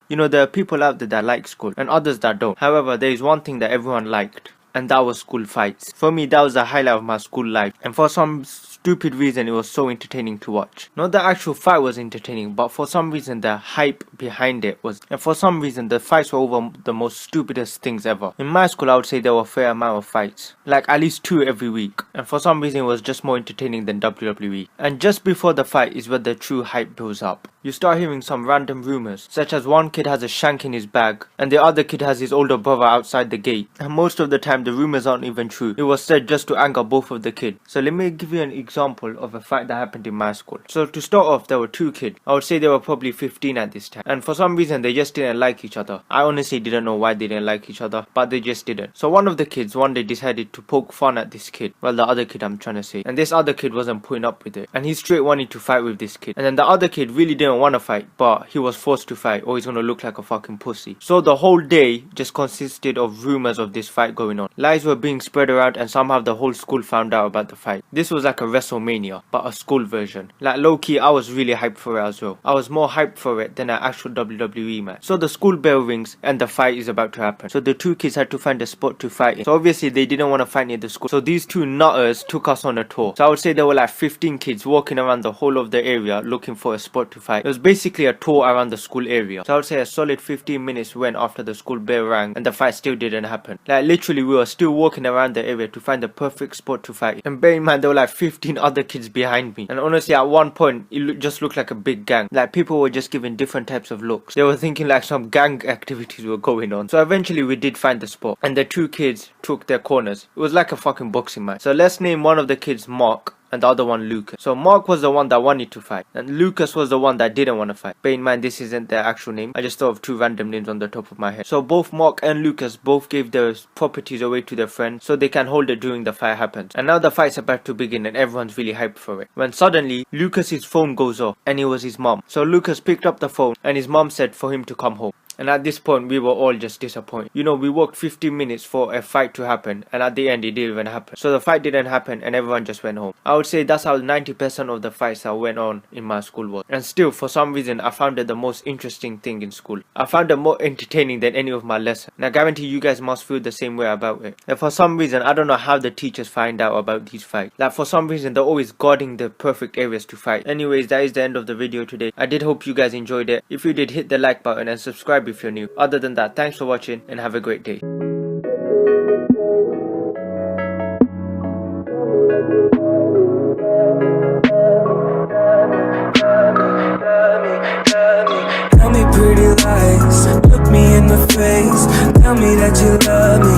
You know, there are people out there that like school and others that don't. However, there is one thing that everyone liked, and that was school fights. For me, that was the highlight of my school life, and for some stupid reason it was so entertaining to watch. Not the actual fight was entertaining, but for some reason the hype behind it was, and for some reason the fights were over the most stupidest things ever. In my school I would say there were a fair amount of fights, like at least 2 every week, and for some reason it was just more entertaining than WWE. And just before the fight is where the true hype builds up. You start hearing some random rumors, such as one kid has a shank in his bag, and the other kid has his older brother outside the gate. And most of the time the rumors aren't even true. It was said just to anger both of the kids. So let me give you an example of a fight that happened in my school. So to start off, there were 2 kids. I would say they were probably 15 at this time. And for some reason they just didn't like each other. I honestly didn't know why they didn't like each other, but they just didn't. So one of the kids one day decided to poke fun at this kid. Well, the other kid I'm trying to say. And this other kid wasn't putting up with it. And he straight wanted to fight with this kid. And then the other kid really didn't want to fight, but he was forced to fight or he's gonna look like a fucking pussy. So the whole day just consisted of rumors of this fight going on. Lies were being spread around and somehow the whole school found out about the fight. This was like a WrestleMania, but a school version. Like low key, I was really hyped for it as well. I was more hyped for it than an actual WWE match. So the school bell rings and the fight is about to happen. So the 2 kids had to find a spot to fight in. So obviously they didn't want to fight near the school. So these 2 nutters took us on a tour. So I would say there were like 15 kids walking around the whole of the area looking for a spot to fight. It was basically a tour around the school area. So I would say a solid 15 minutes went after the school bell rang and the fight still didn't happen. Like literally we were still walking around the area to find the perfect spot to fight. And bear in mind there were like 15 other kids behind me. And honestly at one point it just looked like a big gang. Like people were just giving different types of looks. They were thinking like some gang activities were going on. So eventually we did find the spot and the 2 kids took their corners. It was like a fucking boxing match. So let's name one of the kids Mark and the other one Lucas. So Mark was the one that wanted to fight and Lucas was the one that didn't want to fight. Bear in mind this isn't their actual name. I just thought of 2 random names on the top of my head. So both Mark and Lucas both gave their properties away to their friends so they can hold it during the fight happens. And now the fight's about to begin and everyone's really hyped for it. When suddenly Lucas's phone goes off and it was his mom. So Lucas picked up the phone and his mom said for him to come home. And at this point we were all just disappointed. You know, we worked 15 minutes for a fight to happen and at the end it didn't even happen. So the fight didn't happen and everyone just went home. I would say that's how 90% of the fights that went on in my school was. And still for some reason I found it the most interesting thing in school. I found it more entertaining than any of my lessons. And I guarantee you guys must feel the same way about it. And for some reason I don't know how the teachers find out about these fights. Like for some reason they're always guarding the perfect areas to fight. Anyways, that is the end of the video today. I did hope you guys enjoyed it. If you did, hit the like button and subscribe if you're new. Other than that, thanks for watching and have a great day. Tell me pretty lies, look me in the face. Tell me that you love me,